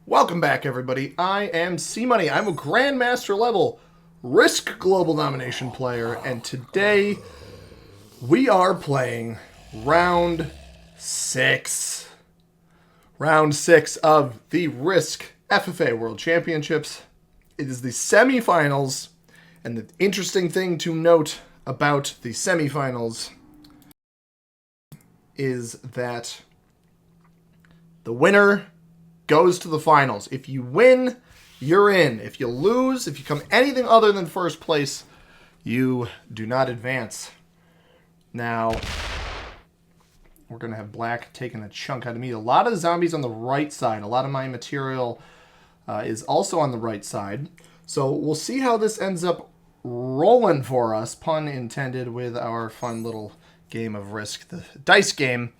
Welcome back, everybody. I am C-Money. I'm a Grandmaster level Risk Global Domination player, and today we are playing Round 6. Round 6 of the Risk FFA World Championships. It is the semifinals, and the interesting thing to note about the semifinals is that the winner goes to the finals. If you win, you're in. If you lose, if you come anything other than first place, you do not advance. Now, we're going to have black taking a chunk out of me. A lot of zombies on the right side. A lot of my material is also on the right side. So we'll see how this ends up rolling for us, pun intended, with our fun little game of Risk, the dice game.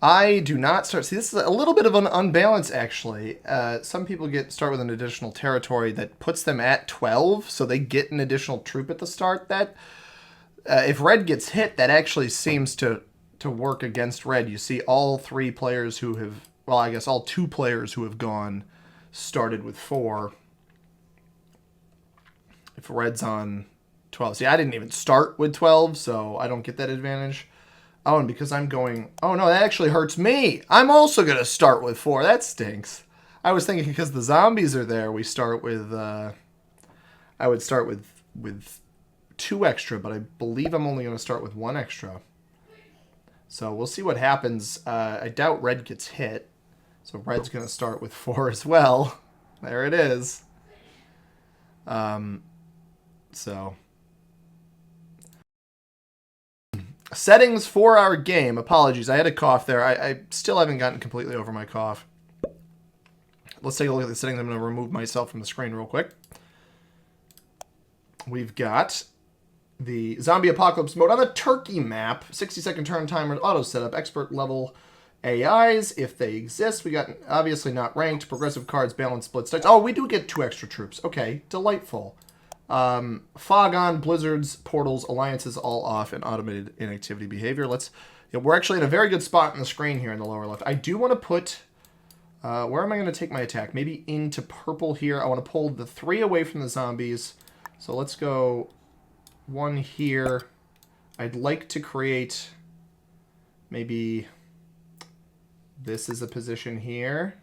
I do not start... See, this is a little bit of an unbalance, actually. Some people start with an additional territory that puts them at 12, so they get an additional troop at the start. That, if red gets hit, that actually seems to work against red. You see all three players who have... Well, I guess all two players who have gone started with 4. If red's on 12. See, I didn't even start with 12, so I don't get that advantage. Oh, and because I'm going... Oh, no, that actually hurts me. I'm also going to start with 4. That stinks. I was thinking because the zombies are there, we start with... I would start with 2 extra, but I believe I'm only going to start with 1 extra. So we'll see what happens. I doubt red gets hit. So red's going to start with 4 as well. There it is. So... Settings for our game. Apologies, I had a cough there. I still haven't gotten completely over my cough. Let's take a look at the settings. I'm going to remove myself from the screen real quick. We've got the Zombie Apocalypse mode on the Turkey map. 60-second turn timer, auto setup, expert level AIs, if they exist. We got obviously not ranked, progressive cards, balance, split stakes. Oh, we do get 2 extra troops. Okay, delightful. Fog on, blizzards, portals, alliances all off, and automated inactivity behavior. We're actually in a very good spot on the screen here in the lower left. I do want to put, where am I going to take my attack? Maybe into purple here. I want to pull the 3 away from the zombies. So let's go 1 here. I'd like to create maybe this is a position here.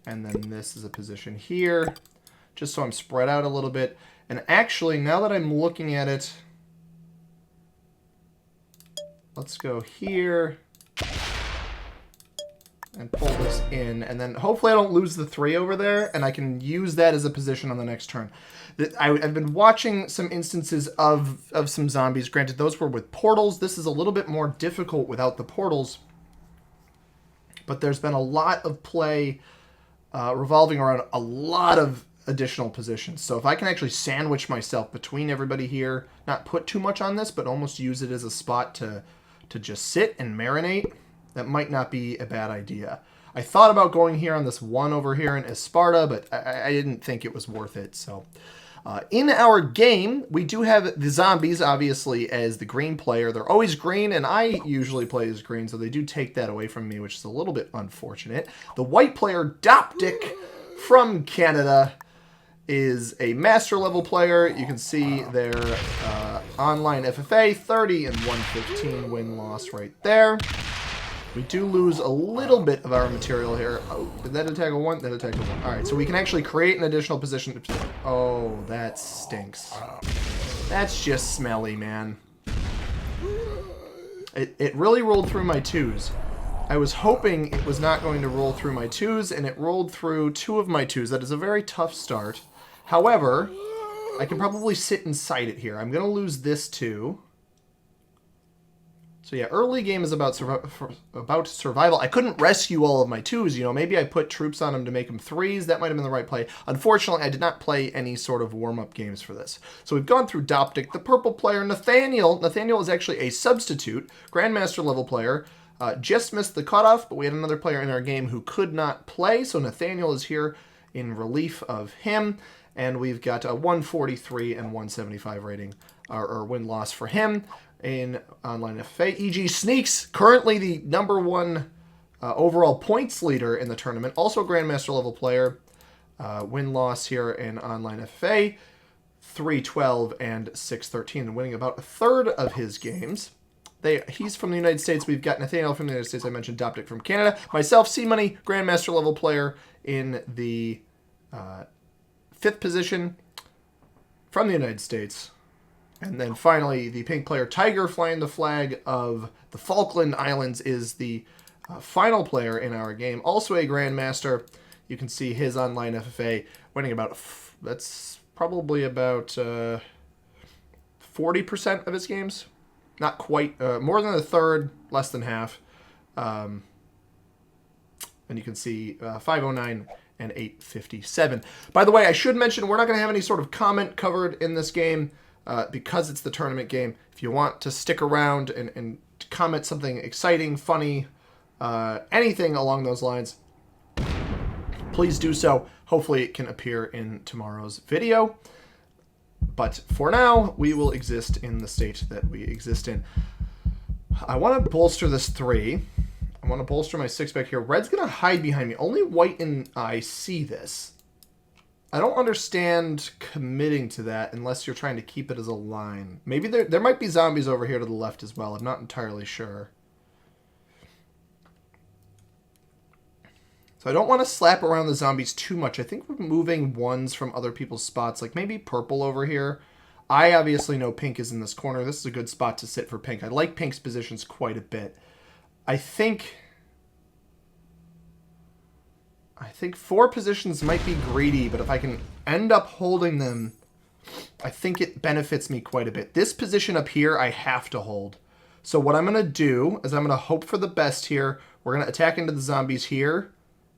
And then this is a position here. Just so I'm spread out a little bit. And actually, now that I'm looking at it, let's go here and pull this in. And then hopefully I don't lose the 3 over there, and I can use that as a position on the next turn. I've been watching some instances of some zombies. Granted, those were with portals. This is a little bit more difficult without the portals. But there's been a lot of play revolving around a lot of additional positions. So if I can actually sandwich myself between everybody here, not put too much on this, but almost use it as a spot to just sit and marinate, that might not be a bad idea. I thought about going here on this 1 over here in Esparta, but I didn't think it was worth it. So in our game, we do have the zombies, obviously, as the green player. They're always green, and I usually play as green, so they do take that away from me, which is a little bit unfortunate. The white player, Doptic, from Canada, is a master level player. You can see their online FFA, 30 and 115 win-loss right there. We do lose a little bit of our material here. Oh, did that attack a 1? That attacked a 1. Alright, so we can actually create an additional position. Oh, that stinks. That's just smelly, man. It really rolled through my 2s. I was hoping it was not going to roll through my 2s, and it rolled through 2 of my 2s. That is a very tough start. However, I can probably sit inside it here. I'm going to lose this too. So yeah, early game is about survival. I couldn't rescue all of my 2s. You know, maybe I put troops on them to make them 3s. That might have been the right play. Unfortunately, I did not play any sort of warm-up games for this. So we've gone through Doptic. The purple player, Nathaniel. Nathaniel is actually a substitute, Grandmaster level player. Just missed the cutoff, but we had another player in our game who could not play. So Nathaniel is here in relief of him. And we've got a 143 and 175 rating, or win-loss for him in online FFA. EG Sneaks, currently the #1 overall points leader in the tournament, also a Grandmaster level player. Win-loss here in online FFA, 3-12 and 6-13, winning about a third of his games. He's from the United States. We've got Nathaniel from the United States. I mentioned Doptic from Canada. Myself, C-Money, Grandmaster level player in the 5th position from the United States. And then finally, the pink player, Tiger, flying the flag of the Falkland Islands, is the final player in our game. Also a Grandmaster. You can see his online FFA winning about, that's probably about 40% of his games. Not quite, more than a third, less than half. And you can see 509 and 857. By the way, I should mention we're not going to have any sort of comment covered in this game because it's the tournament game. If you want to stick around and comment something exciting, funny, anything along those lines, please do so. Hopefully it can appear in tomorrow's video. But for now, we will exist in the state that we exist in. I want to bolster this 3. I want to bolster my 6 back here. Red's going to hide behind me. Only white and I see this. I don't understand committing to that unless you're trying to keep it as a line. Maybe there might be zombies over here to the left as well. I'm not entirely sure. So I don't want to slap around the zombies too much. I think removing ones from other people's spots, like maybe purple over here. I obviously know pink is in this corner. This is a good spot to sit for pink. I like pink's positions quite a bit. I think 4 positions might be greedy, but if I can end up holding them, I think it benefits me quite a bit. This position up here, I have to hold. So what I'm going to do is I'm going to hope for the best here. We're going to attack into the zombies here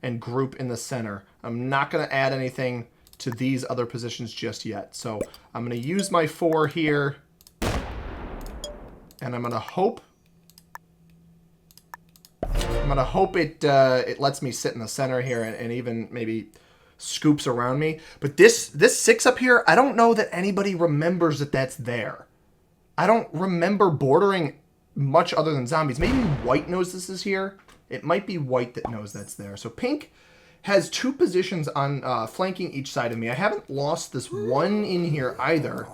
and group in the center. I'm not going to add anything to these other positions just yet. So I'm going to use my 4 here, and I'm going to hope it lets me sit in the center here and even maybe scoops around me. But this 6 up here, I don't know that anybody remembers that that's there. I don't remember bordering much other than zombies. Maybe white knows this is here. It might be white that knows that's there. So pink has 2 positions on flanking each side of me. I haven't lost this one in here either.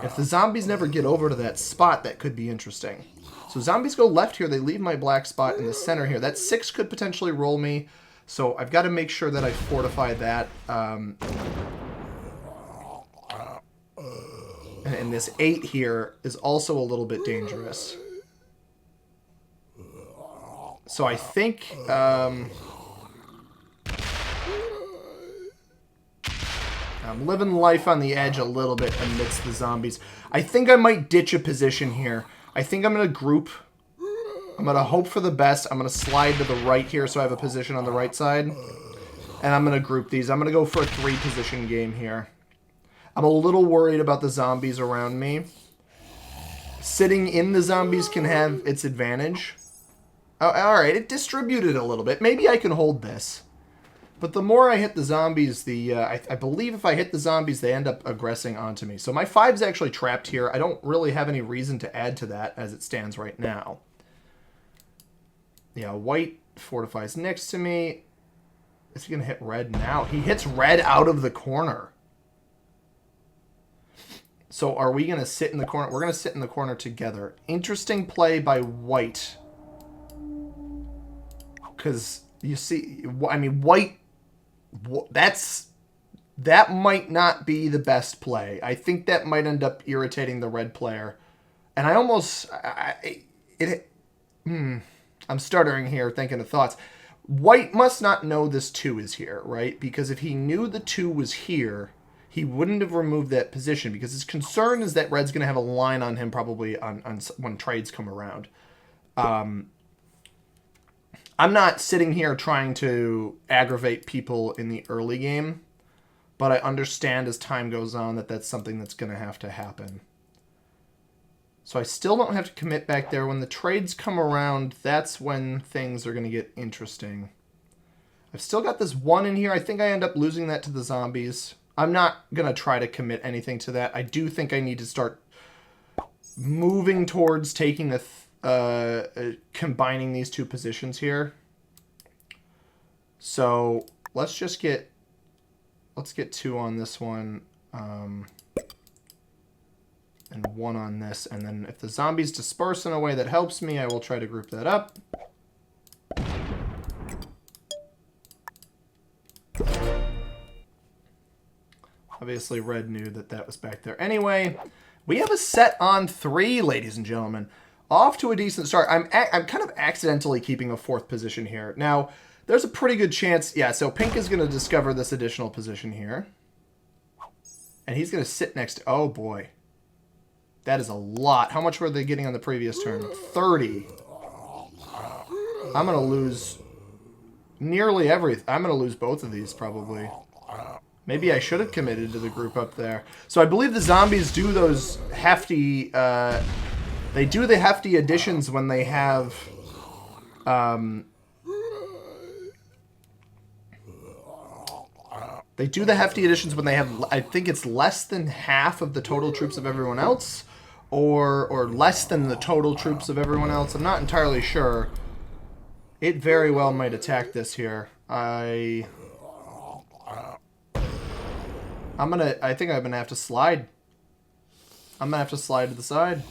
If the zombies never get over to that spot, that could be interesting. So zombies go left here. They leave my black spot in the center here. That 6 could potentially roll me. So I've got to make sure that I fortify that. And this 8 here is also a little bit dangerous. So I think I'm living life on the edge a little bit amidst the zombies. I think I might ditch a position here. I think I'm going to group. I'm going to hope for the best. I'm going to slide to the right here so I have a position on the right side. And I'm going to group these. I'm going to go for a 3-position game here. I'm a little worried about the zombies around me. Sitting in the zombies can have its advantage. Oh, alright, it distributed a little bit. Maybe I can hold this. But the more I hit the zombies, I believe if I hit the zombies, they end up aggressing onto me. So my 5's actually trapped here. I don't really have any reason to add to that as it stands right now. Yeah, white fortifies next to me. Is he going to hit red now? He hits red out of the corner. So are we going to sit in the corner? We're going to sit in the corner together. Interesting play by white. Because you see, I mean, white, that might not be the best play. I think that might end up irritating the red player. And I almost, I'm stuttering here thinking of thoughts. White must not know this 2 is here, right? Because if he knew the 2 was here, he wouldn't have removed that position. Because his concern is that red's going to have a line on him probably on when trades come around. I'm not sitting here trying to aggravate people in the early game, but I understand as time goes on that that's something that's going to have to happen. So I still don't have to commit back there. When the trades come around, that's when things are going to get interesting. I've still got this 1 in here. I think I end up losing that to the zombies. I'm not going to try to commit anything to that. I do think I need to start moving towards taking the combining these 2 positions here. So let's just get 2 on this one, and 1 on this. And then if the zombies disperse in a way that helps me, I will try to group that up. Obviously, red knew that that was back there. Anyway, we have a set on 3, ladies and gentlemen. Off to a decent start. I'm kind of accidentally keeping a 4th position here. Now, there's a pretty good chance... Yeah, so pink is going to discover this additional position here. And he's going to sit next to... Oh, boy. That is a lot. How much were they getting on the previous turn? 30. I'm going to lose nearly everything. I'm going to lose both of these, probably. Maybe I should have committed to the group up there. So I believe the zombies do those hefty... they do the hefty additions when they have... they do the hefty additions when they have... I think it's less than half of the total troops of everyone else. Or less than the total troops of everyone else. I'm not entirely sure. It very well might attack this here. I think I'm gonna have to slide. I'm gonna have to slide to the side.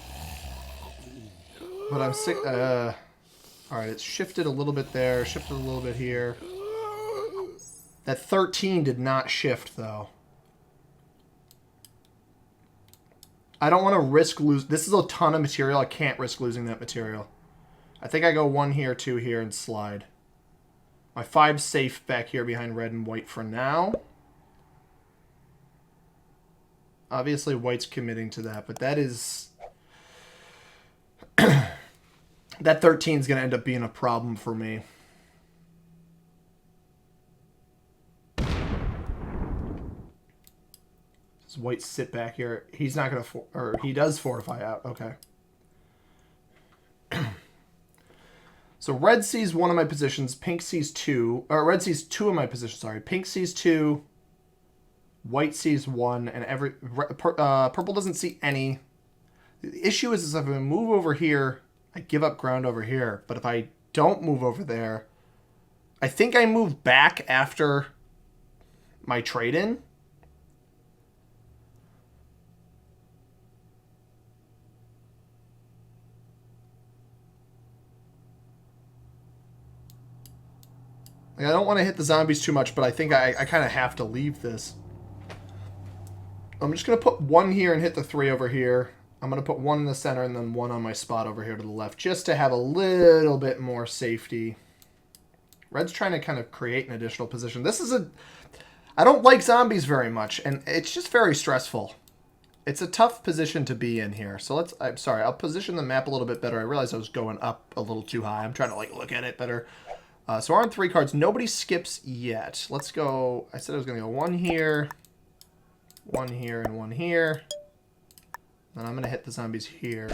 But I'm sick. Alright, it's shifted a little bit there, shifted a little bit here. That 13 did not shift, though. I don't want to risk losing... This is a ton of material. I can't risk losing that material. I think I go 1 here, 2 here, and slide. My 5's safe back here behind red and white for now. Obviously, white's committing to that, but that is... that 13 is going to end up being a problem for me. Does white sit back here? He's not going to... Or he does fortify out. Okay. So red sees 1 of my positions. Pink sees 2. Or red sees 2 of my positions, sorry. Pink sees 2. White sees 1, and purple doesn't see any. The issue is if I move over here, I give up ground over here. But if I don't move over there, I think I move back after my trade-in. Like, I don't want to hit the zombies too much, but I think I kind of have to leave this. I'm just going to put 1 here and hit the 3 over here. I'm going to put 1 in the center and then 1 on my spot over here to the left, just to have a little bit more safety. Red's trying to kind of create an additional position. This is a... I don't like zombies very much, and it's just very stressful. It's a tough position to be in here. So let's... I'm sorry, I'll position the map a little bit better. I realized I was going up a little too high. I'm trying to, like, look at it better. So we're on 3 cards. Nobody skips yet. Let's go... I said I was going to go 1 here... 1 here and 1 here. Then I'm going to hit the zombies here.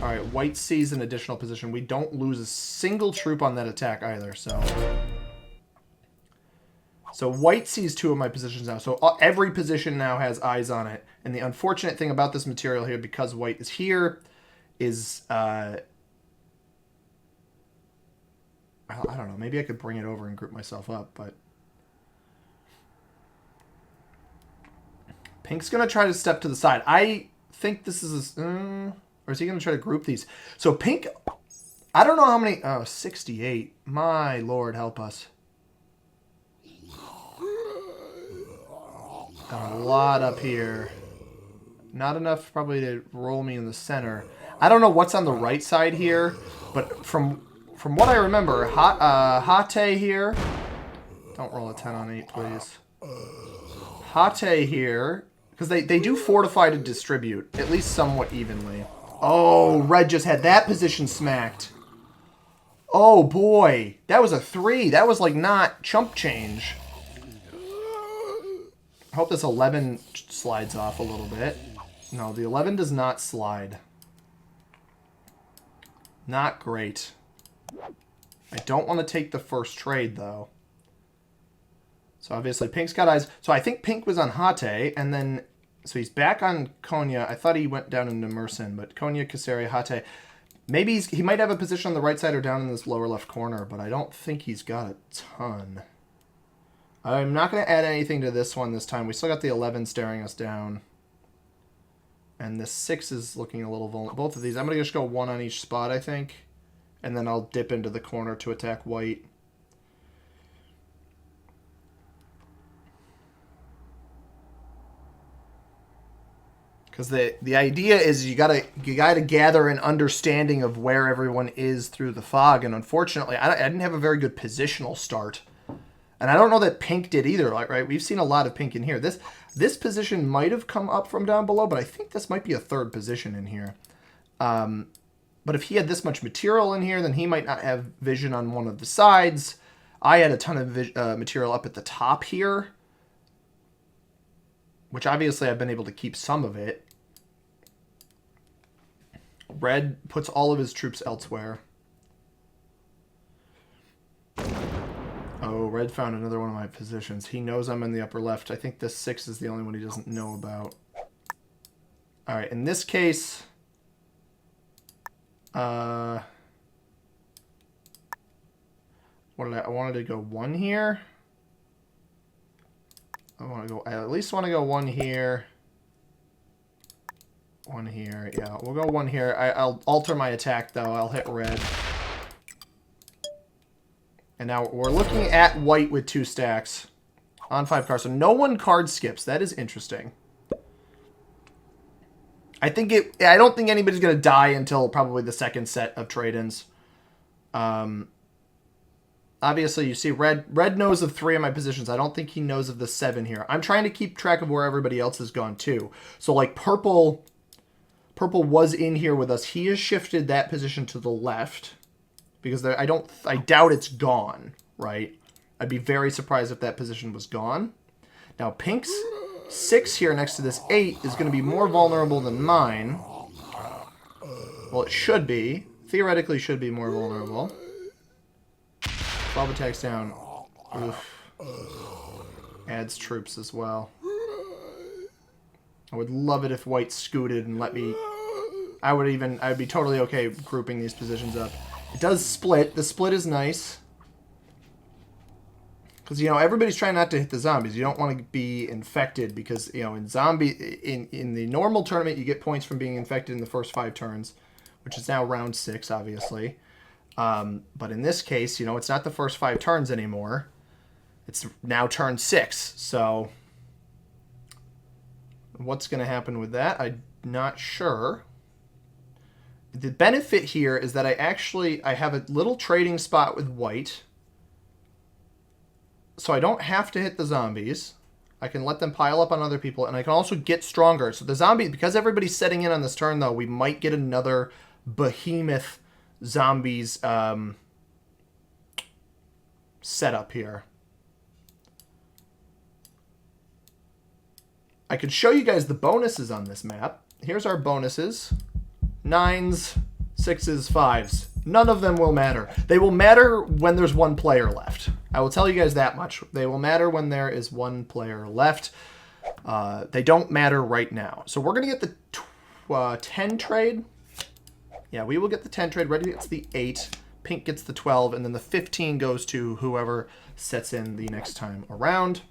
Alright, white sees an additional position. We don't lose a single troop on that attack either, so... So white sees 2 of my positions now. So every position now has eyes on it. And the unfortunate thing about this material here, because white is here, is... I don't know. Maybe I could bring it over and group myself up, but... Pink's going to try to step to the side. I think this is... or is he going to try to group these? So pink... I don't know how many... Oh, 68. My lord, help us. Got a lot up here. Not enough probably to roll me in the center. I don't know what's on the right side here, but from what I remember, Hate here... Don't roll a 10 on 8, please. Hate here... Because they do fortify to distribute, at least somewhat evenly. Oh, red just had that position smacked. Oh, boy. That was a 3. That was, like, not chump change. I hope this 11 slides off a little bit. No, the 11 does not slide. Not great. I don't want to take the first trade, though. So obviously Pink's got eyes. So I think Pink was on Hate, and then... So he's back on Konya. I thought he went down into Mersin, but Konya, Kasseri, Hate. Maybe he might have a position on the right side or down in this lower left corner, but I don't think he's got a ton. I'm not going to add anything to this one this time. We still got the 11 staring us down. And the 6 is looking a little vulnerable. Both of these. I'm going to just go 1 on each spot, I think. And then I'll dip into the corner to attack white. Because the idea is you gotta gather an understanding of where everyone is through the fog, and unfortunately, I didn't have a very good positional start, and I don't know that pink did either. Like, right, we've seen a lot of pink in here. This position might have come up from down below, but I think this might be a third position in here. But if he had this much material in here, then he might not have vision on one of the sides. I had a ton of material up at the top here, which obviously I've been able to keep some of it. Red puts all of his troops elsewhere. Oh, red found another one of my positions. He knows I'm in the upper left. I think this 6 is the only one he doesn't know about. All right, in this case, what did I wanted to go 1 here. I at least want to go 1 here. 1 here. Yeah, we'll go 1 here. I'll alter my attack, though. I'll hit red. And now we're looking at white with 2 stacks on 5 cards. So no one card skips. That is interesting. I don't think anybody's going to die until probably the second set of trade-ins. Obviously, you see red knows of 3 of my positions. I don't think he knows of the 7 here. I'm trying to keep track of where everybody else has gone, too. So, like, purple was in here with us. He has shifted that position to the left because I doubt it's gone, right? I'd be very surprised if that position was gone. Now, pink's 6 here next to this 8 is going to be more vulnerable than mine. Well, it should be. Theoretically should be more vulnerable. 12 attacks down. Oof. Adds troops as well. I would love it if white scooted and let me... I would be totally okay grouping these positions up. It does split. The split is nice. Because, you know, everybody's trying not to hit the zombies. You don't want to be infected because, you know, in the normal tournament, you get points from being infected in the first 5 turns, which is now round 6, obviously. But in this case, you know, it's not the first 5 turns anymore. It's now turn 6. So what's going to happen with that? I'm not sure. The benefit here is that I have a little trading spot with white. So I don't have to hit the zombies. I can let them pile up on other people, and I can also get stronger. So the zombie, because everybody's setting in on this turn, though, we might get another behemoth zombies setup here. I could show you guys the bonuses on this map. Here's our bonuses. 9s, 6s, 5s. None of them will matter. They will matter when there's 1 player left. I will tell you guys that much. They will matter when there is 1 player left. They don't matter right now. So we're going to get the 10 trade. Yeah, we will get the 10 trade. Red gets the 8. Pink gets the 12. And then the 15 goes to whoever sets in the next time around.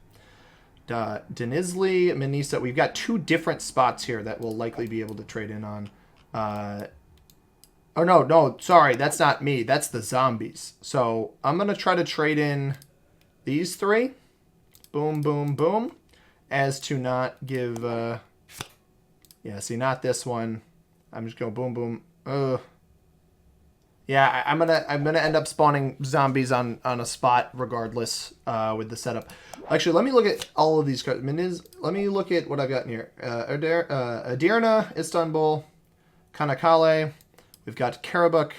Denizli, Manisa. We've got 2 different spots here that we'll likely be able to trade in on. Oh, no, sorry. That's not me. That's the zombies. So I'm going to try to trade in these 3. Boom, boom, boom. As to not give... yeah, see, not this one. I'm just going boom, boom. Yeah, I'm gonna end up spawning zombies on a spot regardless with the setup. Actually, let me look at all of these cards. Let me look at what I've got in here. Edirne, Istanbul, Kanakkale. We've got Karabakh,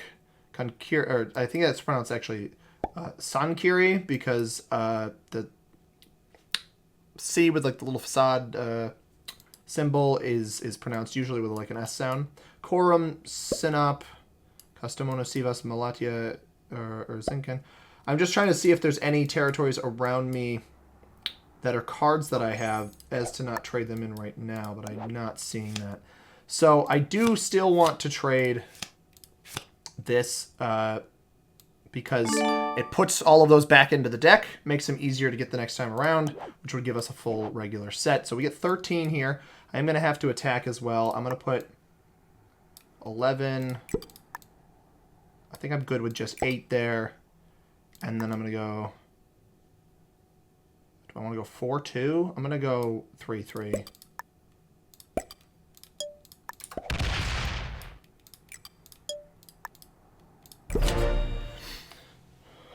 or I think that's pronounced actually Sankiri because the C with like the little facade symbol is pronounced usually with like an S sound. Korum, Sinop, Kastamonu, Sivas, Malatya, or Zinken. I'm just trying to see if there's any territories around me that are cards that I have as to not trade them in right now, but I'm not seeing that. So I do still want to trade this because it puts all of those back into the deck, makes them easier to get the next time around, which would give us a full regular set. So we get 13 here. I'm going to have to attack as well. I'm going to put 11. I think I'm good with just 8 there. And then I'm going to go... Do I want to go 4-2? I'm going to go 3-3.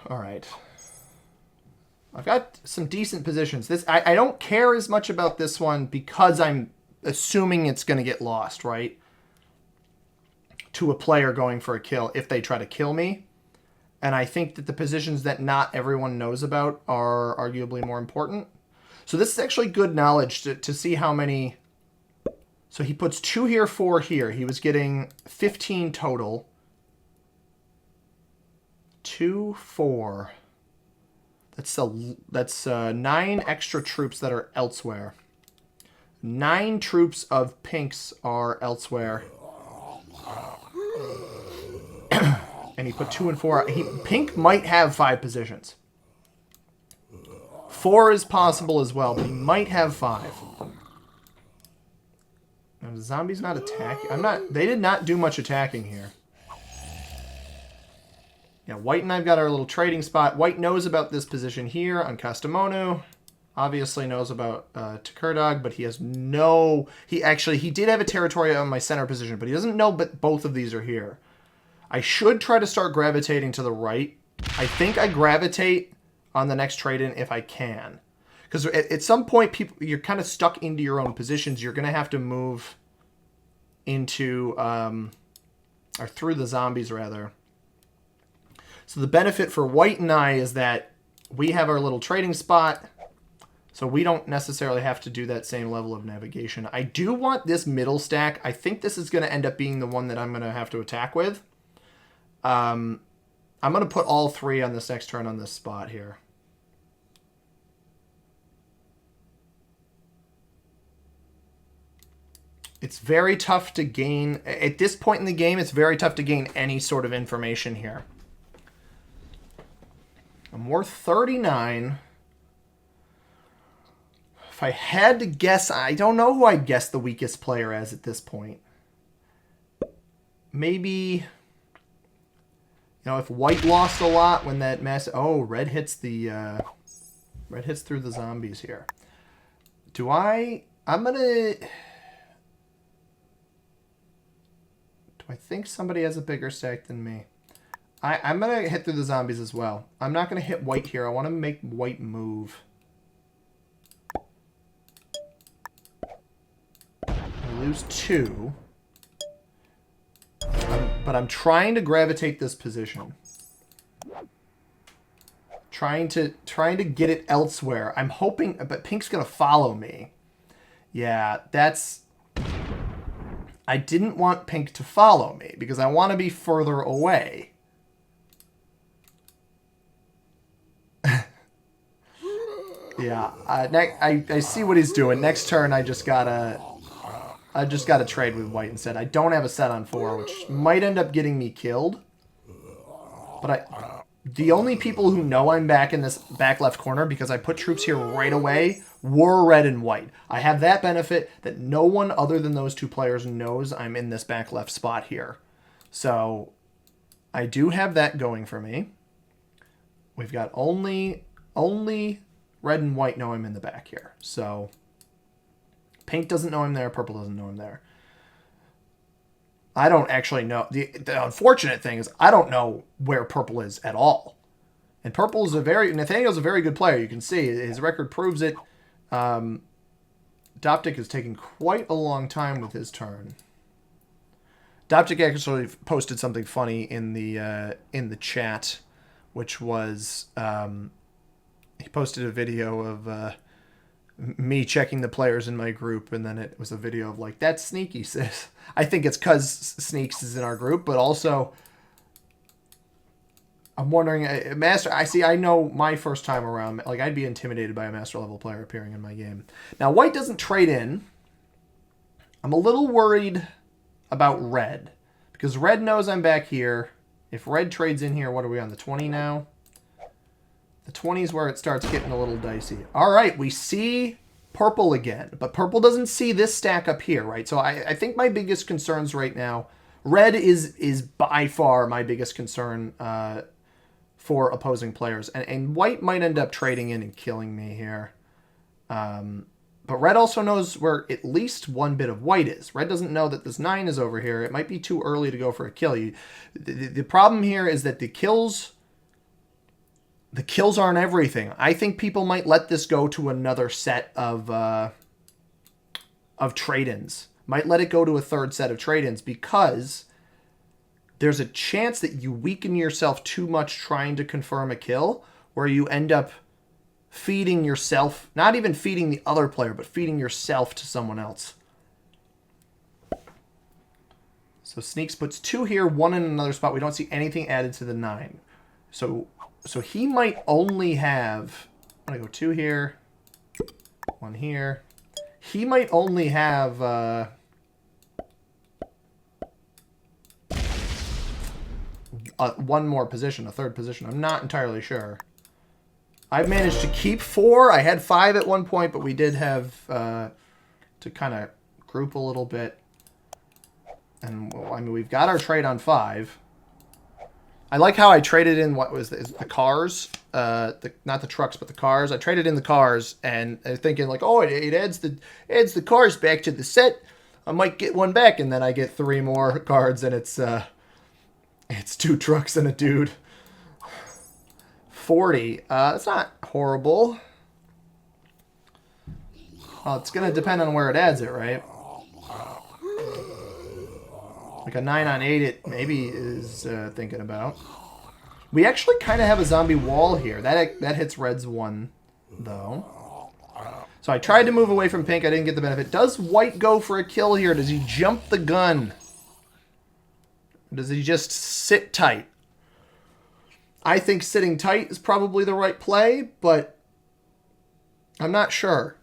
All right. I've got some decent positions. This I don't care as much about this one because I'm assuming it's going to get lost, right? To a player going for a kill if they try to kill me. And I think that the positions that not everyone knows about are arguably more important. So this is actually good knowledge to see how many... So he puts 2 here, 4 here. He was getting 15 total. 2, 4. That's 9 extra troops that are elsewhere. 9 troops of pinks are elsewhere. And he put 2 and 4. Pink might have 5 positions. 4 is possible as well, but he might have 5. Now, the zombie's not attacking. They did not do much attacking here. Yeah, White and I've got our little trading spot. White knows about this position here on Kastamonu. Obviously knows about Takurdog, but he has no... He did have a territory on my center position, but he doesn't know but both of these are here. I should try to start gravitating to the right. I think I gravitate on the next trade-in if I can. Because at some point, you're kind of stuck into your own positions. You're going to have to move into... or through the zombies, rather. So the benefit for White and I is that we have our little trading spot, so we don't necessarily have to do that same level of navigation. I do want this middle stack. I think this is going to end up being the one that I'm going to have to attack with. I'm going to put all 3 on this next turn on this spot here. It's very tough to gain... At this point in the game, it's very tough to gain any sort of information here. I'm worth 39. If I had to guess, I don't know who I'd guess the weakest player as at this point. Maybe... You know, if White lost a lot when that mass... Oh, Red hits the... Red hits through the zombies here. I'm going to... Do I think somebody has a bigger stack than me? I'm going to hit through the zombies as well. I'm not going to hit White here. I want to make White move. I lose 2. But I'm trying to gravitate this position. Trying to get it elsewhere. I'm hoping... But Pink's going to follow me. Yeah, that's... I didn't want Pink to follow me because I want to be further away. Yeah, I see what he's doing. Next turn, I just gotta trade with White instead. I don't have a set on 4, which might end up getting me killed. But the only people who know I'm back in this back left corner because I put troops here right away were Red and White. I have that benefit that no one other than those 2 players knows I'm in this back left spot here. So I do have that going for me. We've got only Red and White know I'm in the back here. So Pink doesn't know I'm there. Purple doesn't know I'm there. I don't actually know. The unfortunate thing is I don't know where Purple is at all. And Purple is Nathaniel's a very good player. You can see his record proves it. Doptic is taking quite a long time with his turn. Doptic actually posted something funny in the chat, which was he posted a video of me checking the players in my group, and then it was a video of like, that's Sneaky, sis. I think it's because Sneaks is in our group, but also I'm wondering, I know my first time around, like I'd be intimidated by a master level player appearing in my game. Now White doesn't trade in. I'm a little worried about Red because Red knows I'm back here. If red trades in here, what are we on, the 20 now? The 20 is where it starts getting a little dicey. All right, we see purple again, but purple doesn't see this stack up here, right? So I think my biggest concerns right now, red is by far my biggest concern for opposing players. And white might end up trading in and killing me here. But red also knows where at least one bit of white is. Red doesn't know that this 9 is over here. It might be too early to go for a kill. The problem here is that the kills aren't everything. I think people might let this go to another set of trade-ins. Might let it go to a third set of trade-ins because there's a chance that you weaken yourself too much trying to confirm a kill, where you end up feeding yourself, not even feeding the other player, but feeding yourself to someone else. So Sneaks puts 2 here, 1 in another spot. We don't see anything added to the 9. So he might only have, I'm going to go 2 here, 1 here. He might only have one more position, a third position. I'm not entirely sure. I've managed to keep 4. I had 5 at one point, but we did have to kind of group a little bit. And, well, I mean, we've got our trade on 5. I like how I traded in, what was the cars? Not the trucks, but the cars. I traded in the cars, and thinking like, oh, it adds the cars back to the set. I might get one back, and then I get 3 more cards, and it's 2 trucks and a dude. 40. That's not horrible. Well, it's going to depend on where it adds it, right? Like a 9 on 8 it maybe is thinking about. We actually kind of have a zombie wall here. That hits red's 1, though. So I tried to move away from pink. I didn't get the benefit. Does white go for a kill here? Does he jump the gun? Does he just sit tight? I think sitting tight is probably the right play, but I'm not sure.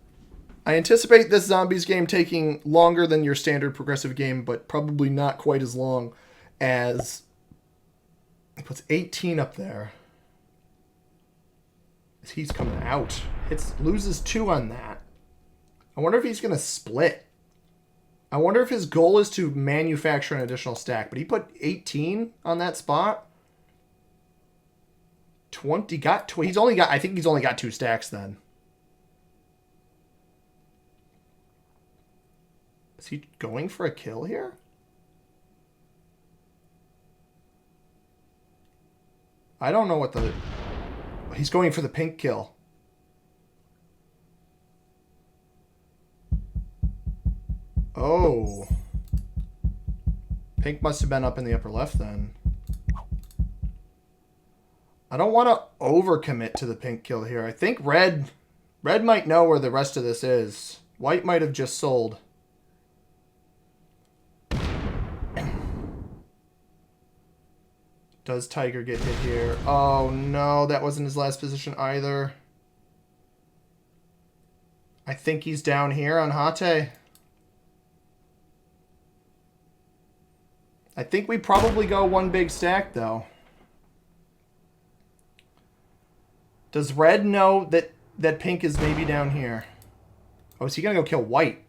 I anticipate this zombies game taking longer than your standard progressive game, but probably not quite as long as... It puts 18 up there. He's coming out. Loses 2 on that. I wonder if he's going to split. I wonder if his goal is to manufacture an additional stack, but he put 18 on that spot. 20 got... He's only got... I think he's only got 2 stacks then. Is he going for a kill here? I don't know what the... He's going for the pink kill. Oh. Pink must have been up in the upper left then. I don't want to overcommit to the pink kill here. I think red might know where the rest of this is. White might have just sold. Does Tiger get hit here? Oh no, that wasn't his last position either. I think he's down here on Hate. I think we probably go 1 big stack though. Does red know that pink is maybe down here? Oh, is he going to go kill white?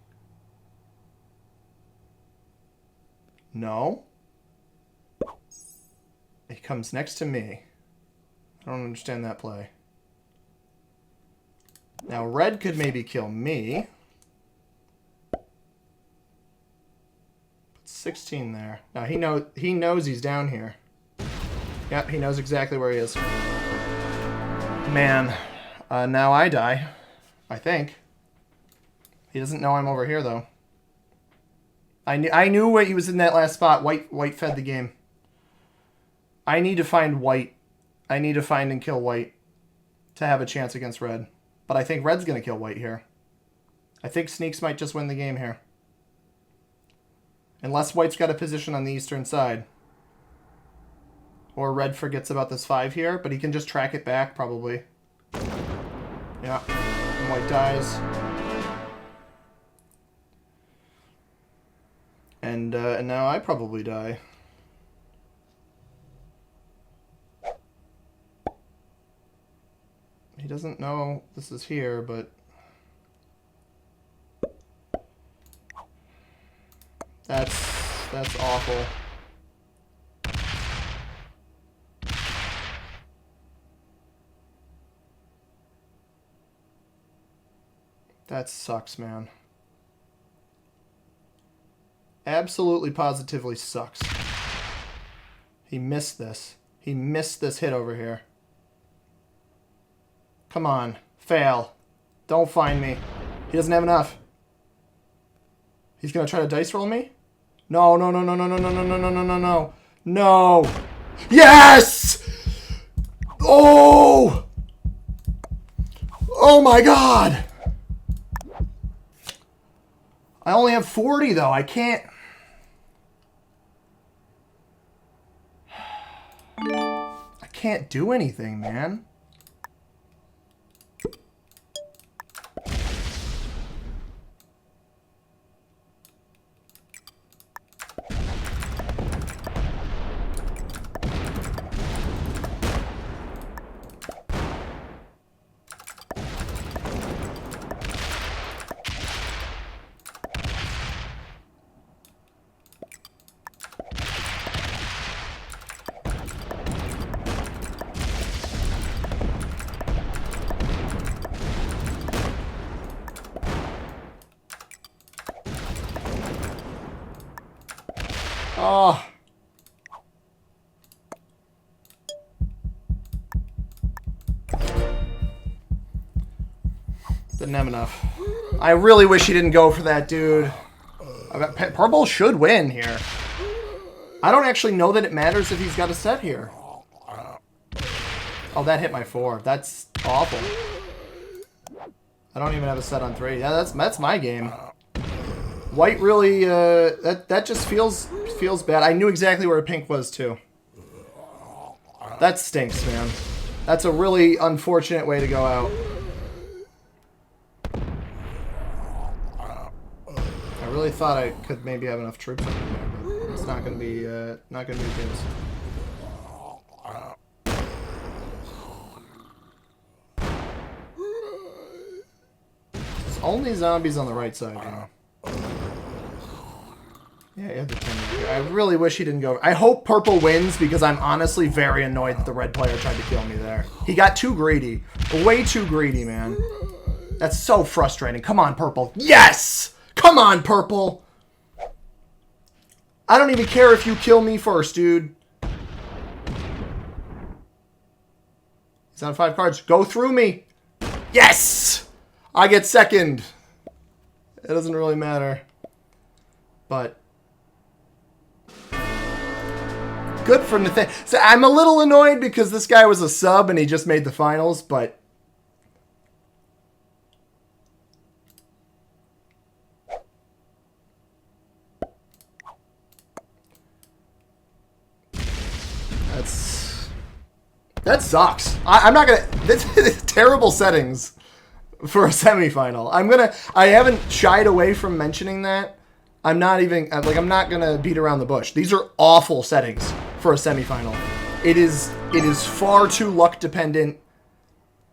No. He comes next to me. I don't understand that play. Now, red could maybe kill me. Put 16 there. Now, he knows he's down here. Yep, he knows exactly where he is. Man, now I die, I think. He doesn't know I'm over here, though. I knew he was in that last spot. White fed the game. I need to find white. I need to find and kill white to have a chance against red. But I think red's going to kill white here. I think Sneaks might just win the game here. Unless white's got a position on the eastern side. Or red forgets about this 5 here, but he can just track it back, probably. Yeah. And white dies. And now I probably die. he doesn't know this is here, but... That's awful. That sucks, man. Absolutely, positively sucks. He missed this. He missed this hit over here. Come on. Fail. Don't find me. He doesn't have enough. He's going to try to dice roll me? No, no, no, no, no, no, no, no, no, no, no, no, no. No. Yes! Oh! Oh my god! I only have 40 though. I can't... I can't do anything, man. Oh. Didn't have enough. I really wish he didn't go for that, dude. Purple should win here. I don't actually know that it matters if he's got a set here. Oh, that hit my 4. That's awful. I don't even have a set on 3. Yeah, that's my game. White really, that just feels bad. I knew exactly where pink was, too. That stinks, man. That's a really unfortunate way to go out. I really thought I could maybe have enough troops up in there, but it's not gonna be, the case. There's only zombies on the right side, you know. Yeah, you have the 10 here. I really wish he didn't go. I hope purple wins because I'm honestly very annoyed that the red player tried to kill me there. He got too greedy. Way too greedy, man. That's so frustrating. Come on, purple. Yes! Come on, purple! I don't even care if you kill me first, dude. He's on 5 cards. Go through me. Yes! I get second. It doesn't really matter. But... good for Nathan. So I'm a little annoyed because this guy was a sub and he just made the finals, but... that sucks. I'm not gonna... That's terrible settings for a semifinal. I haven't shied away from mentioning that. I'm not even... like, I'm not gonna beat around the bush. These are awful settings for a semifinal. It is far too luck dependent.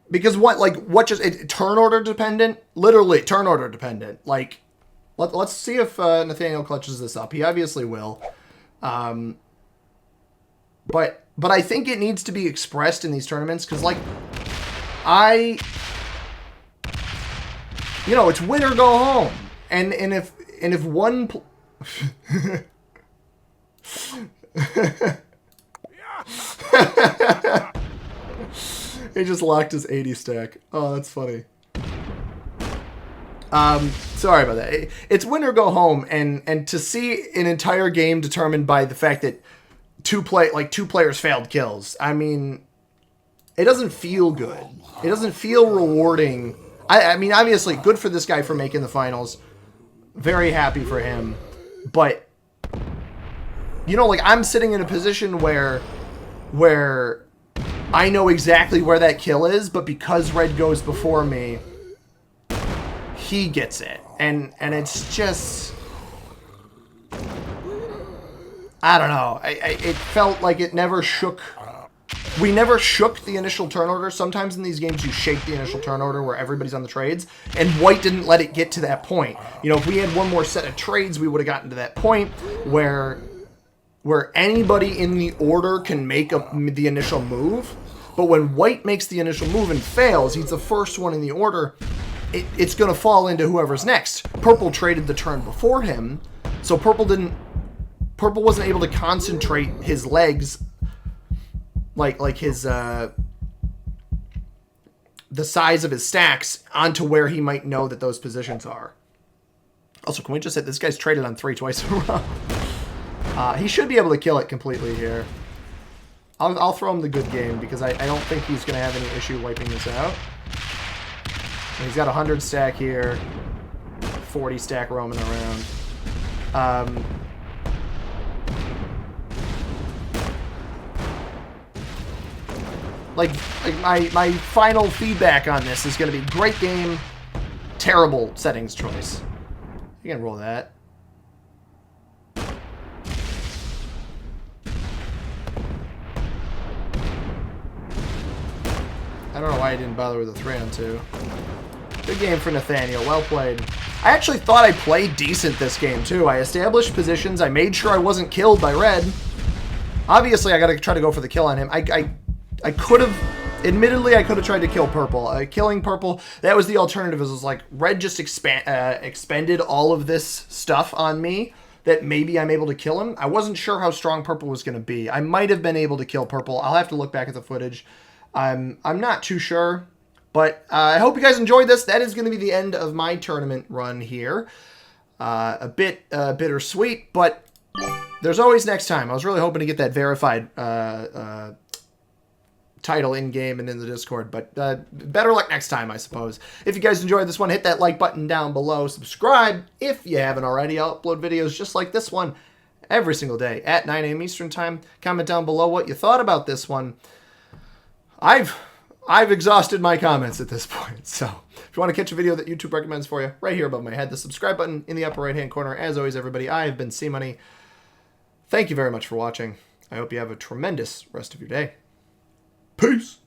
Because what just... turn order dependent? Literally, turn order dependent. Like, let's see if Nathaniel clutches this up. He obviously will. But I think it needs to be expressed in these tournaments because, like, you know, it's win or go home, and if one, he just locked his 80 stack. Oh, that's funny. Sorry about that. It's win or go home, and to see an entire game determined by the fact that two players failed kills. I mean, it doesn't feel good. It doesn't feel rewarding. I mean, obviously, good for this guy for making the finals. Very happy for him. But, you know, like, I'm sitting in a position where I know exactly where that kill is, but because red goes before me, he gets it. And it's just... I don't know. It felt like it never shook We never shook the initial turn order. Sometimes in these games you shake the initial turn order where everybody's on the trades, and white didn't let it get to that point. You know, if we had one more set of trades, we would have gotten to that point where anybody in the order can make the initial move. But when white makes the initial move and fails, he's the first one in the order, it's going to fall into whoever's next. Purple traded the turn before him, so Purple wasn't able to concentrate his legs like his the size of his stacks onto where he might know that those positions are. Also, can we just say this guy's traded on 3 twice in a row? He should be able to kill it completely here. I'll throw him the good game because I don't think he's going to have any issue wiping this out. And he's got 100 stack here, 40 stack roaming around. Like my final feedback on this is going to be great game, terrible settings choice. You can roll that. I don't know why I didn't bother with a 3-on-2. Good game for Nathaniel. Well played. I actually thought I played decent this game, too. I established positions. I made sure I wasn't killed by red. Obviously, I got to try to go for the kill on him. I could have... Admittedly, I could have tried to kill purple. Killing purple, that was the alternative. It was like red just expended all of this stuff on me that maybe I'm able to kill him. I wasn't sure how strong purple was going to be. I might have been able to kill purple. I'll have to look back at the footage. I'm not too sure, but I hope you guys enjoyed this. That is going to be the end of my tournament run here. A bit bittersweet, but there's always next time. I was really hoping to get that verified title in-game and in the Discord, but better luck next time, I suppose. If you guys enjoyed this one, hit that like button down below. Subscribe if you haven't already. I'll upload videos just like this one every single day at 9 a.m. Eastern Time. Comment down below what you thought about this one. I've exhausted my comments at this point, so if you want to catch a video that YouTube recommends for you, right here above my head, the subscribe button in the upper right-hand corner. As always, everybody, I have been C-Money. Thank you very much for watching. I hope you have a tremendous rest of your day. Peace!